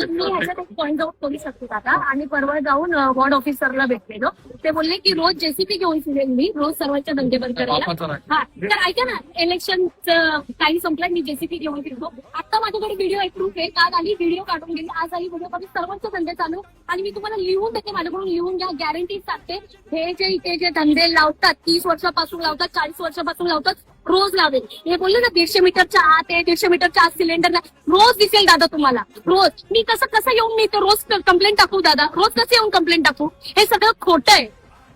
मी ह्याच्यात एक point out करू शकते दादा. आणि परवा जाऊन वॉर्ड ऑफिसरला भेटलेलो. ते बोलले की रोज जेसीपी घेऊन फिरेल मी रोज सर्वांच्या दंगे बंद करायला. हा तर ऐका ना, इलेक्शनचं काही संपलं मी जेसीपी घेऊन फिरतो. आता माझ्याकडे व्हिडिओ आहे, प्रूफ आहे. काल आली व्हिडिओ काढून गेली, आज आली व्हिडिओ काढून, सर्वांचे धंदे चालू. आणि मी तुम्हाला लिहून देते, माझ्याकडून लिहून घ्या, गॅरंटी सांगते. हे जे इथे जे धंदे लावतात 30 वर्षापासून लावतात, 40 वर्षापासून लावतात, रोज लावेल. हे बोलले ना 150 मीटरच्या आत आहे, 150 मीटरच्या आत सिलेंडर नाही, रोज दिसेल दादा तुम्हाला. रोज मी कसं येऊन मी इथे रोज कंप्लेंट टाकू दादा, रोज कसं येऊन कंप्लेंट टाकू? हे सगळं खोटं आहे,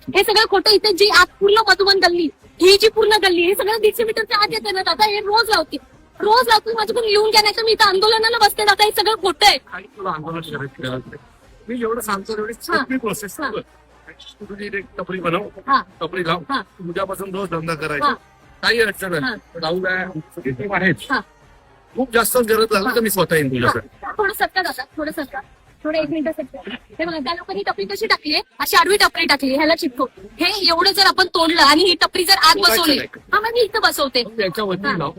हे सगळं खोटं. इथे जी आत पूर्ण मधुबन गल्ली, ही जी पूर्ण गल्ली, हे सगळं 150 मीटरच्या आत येते ना दादा. हे रोज लावते, रोज लावते. माझ्याकडून लिहून घ्या, नाही तर मी इथं आंदोलनाला बसते दादा. हे सगळं खोटं आहे. काही तुला आंदोलन करायचं गरज नाही. मी जेवढं सांगतो तेवढी सोपी प्रोसेस. तुझी एक टपरी बनव, टपरी लाव, उद्यापासून रोज धंदा करायचा, काही अडचण नाही. राहू द्या आहेच. खूप जास्त गरज लागली तर मी स्वतः येईन तुझ्याकडे. थोडं सत्ता दादा, थोडं सत्ता, थोडं 1 मिनिट सत्ता. हे बघा, त्या लोकांनी टपरी कशी टाकली, अशी आडवी टपरी टाकली, ह्याला चिपको. हे एवढं जर आपण तोडलं आणि ही टपरी जर आत बसवली, हा मग मी इथं बसवते. त्याच्यावरती लाव,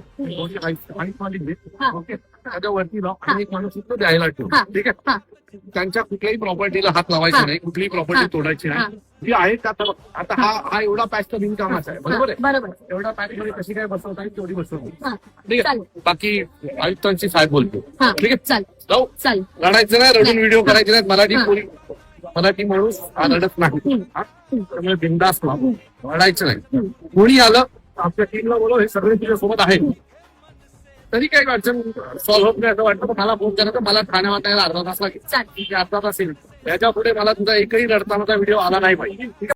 ओके, त्याच्यावरती लाव आणि एक माणूस इथं द्यायला ठेव. ठीक आहे, त्यांच्या कुठल्याही प्रॉपर्टीला हात लावायचा नाही, कुठलीही प्रॉपर्टी तोडायची नाही. जी आहे आता हा एवढा पॅच तर बिनकामाचा आहे, बरोबर आहे. बरोबर, एवढा पॅच मध्ये कशी काय बसवता येईल तेवढी बसवली. ठीक आहे, चालेल. बाकी आयुक्तांची साहेब बोलतो. ठीक आहे, चालेल जाऊ. चालेल. लढायचं नाही, रडून व्हिडिओ करायचे नाहीत. मराठी माणूस रडत नाही, त्यामुळे बिंदास रडायचं नाही. कोणी आलं आपल्या टीमला बोलव, हे सगळे तुझ्या सोबत आहेत. तरी काही अडचण सॉल्व्ह होत नाही असं वाटतं तर मला फोन करा, तर मला ठाण्यावर यायला अर्धा तास लागेल. अर्धा तास येईल. त्याच्या पुढे मला तुझा एकही रडतानाचा व्हिडिओ आला नाही पाहिजे.